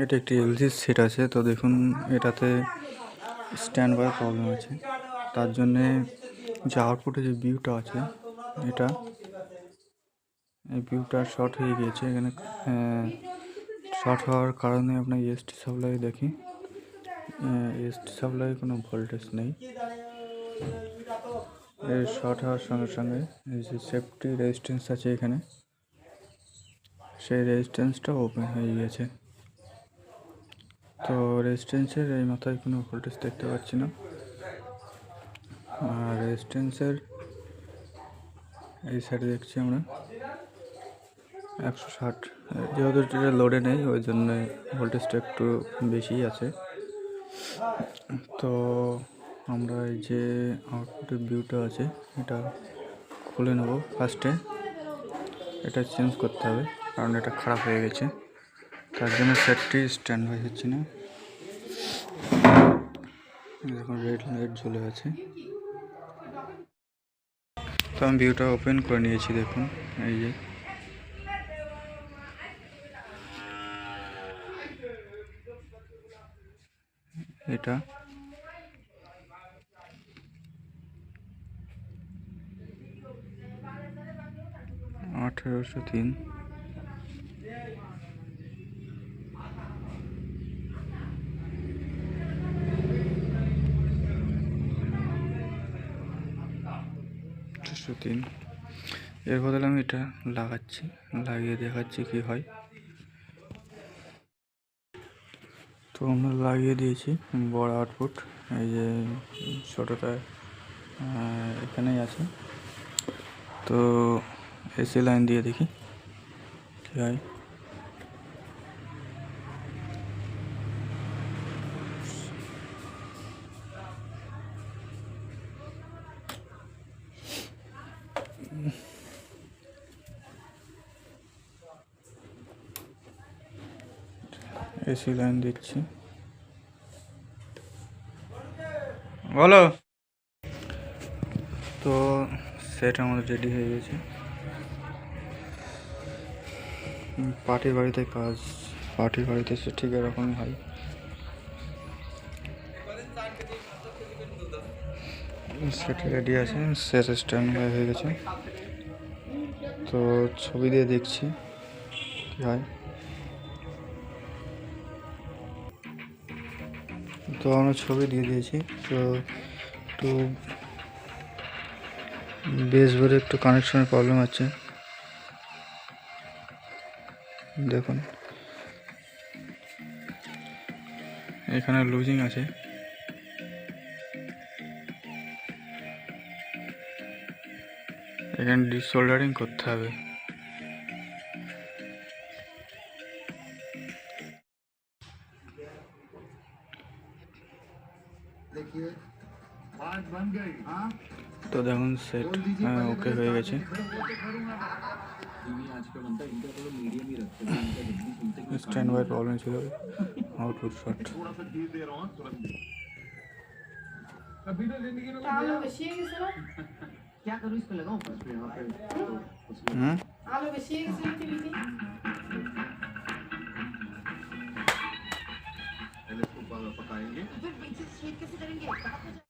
এটা একটি এলজির সেট আছে। তো দেখুন এটাতে স্ট্যান্ড বাই প্রবলেম আছে, তার জন্যে যে আউটপুটে যে ভিউটা আছে এটা এই ভিউটা শর্ট হয়ে গিয়েছে। এখানে শর্ট হওয়ার কারণে আপনার এসটি সাপ্লাই দেখি, এসটি সাপ্লাই কোনো ভোল্টেজ নেই। এর শর্ট হওয়ার সঙ্গে সঙ্গে এই যে সেফটি রেজিস্ট্যান্স আছে এখানে, সেই রেজিস্ট্যান্সটা ওপেন হয়ে গিয়েছে। তো রেজিস্ট্যান্সের এই মাথায় কোনো ভোল্টেজ দেখতে পাচ্ছি না, আর রেজিস্ট্যান্সের এই সাইডে দেখছি আমরা 160। যেহেতু এটা লোডে নেই ওই জন্য ভোল্টেজটা একটু বেশিই আছে। তো আমরা এই যে আউটপুটের ভিউটা আছে এটা খুলে নেব। ফার্স্টে এটা চেঞ্জ করতে হবে কারণ এটা খারাপ হয়ে গেছে, তার জন্য সেটটি স্ট্যান্ড বাই হচ্ছে না। এখন রেড লাইট জ্বলে আছে। তো আমি ভিউটা ওপেন করে নিয়েছি, দেখুন এই যে এটা 1803। এর বদলে আমি এটা লাগাচ্ছি, লাগিয়ে দেখাচ্ছি কি হয়। তো আমরা লাগিয়ে দিয়েছি বড় আউটপুট, এই যে ছোটোটা এখানেই আছে। তো এসি লাইন দিয়ে দেখি কি হয়। এসি লাইন দিচ্ছি, বলো। তো সেট আমাদের রেডি হয়ে গেছে। পার্টির বাড়িতে কাজ, পার্টির বাড়িতে সে ঠিক এরকমই হয়। সেট রেডি আছে, সেট স্ট্যান্ড বাই হয়ে গেছে। তো ছবি দিয়ে দেখছি কি হয়। তো আমরা ছবি দিয়ে দিয়েছি। তো একটু বেশ ভরে একটু কানেকশনের প্রবলেম আছে, দেখুন এখানে লুজিং আছে। এখানে ডিসোল্ডারিং করতে হবে। তো দেখুন সেট ওকে হয়ে গেছে। स्टैंड बाय प्रॉब्लम ছিল, आउटपुट शॉट। आलू বেশি গেছে না? क्या करूं इसको लगाऊं बस यहां पे आलू বেশি গেছে না টিভিতে? पहले इसको पकाएंगे, फिर बीच से स्वीट कैसे करेंगे?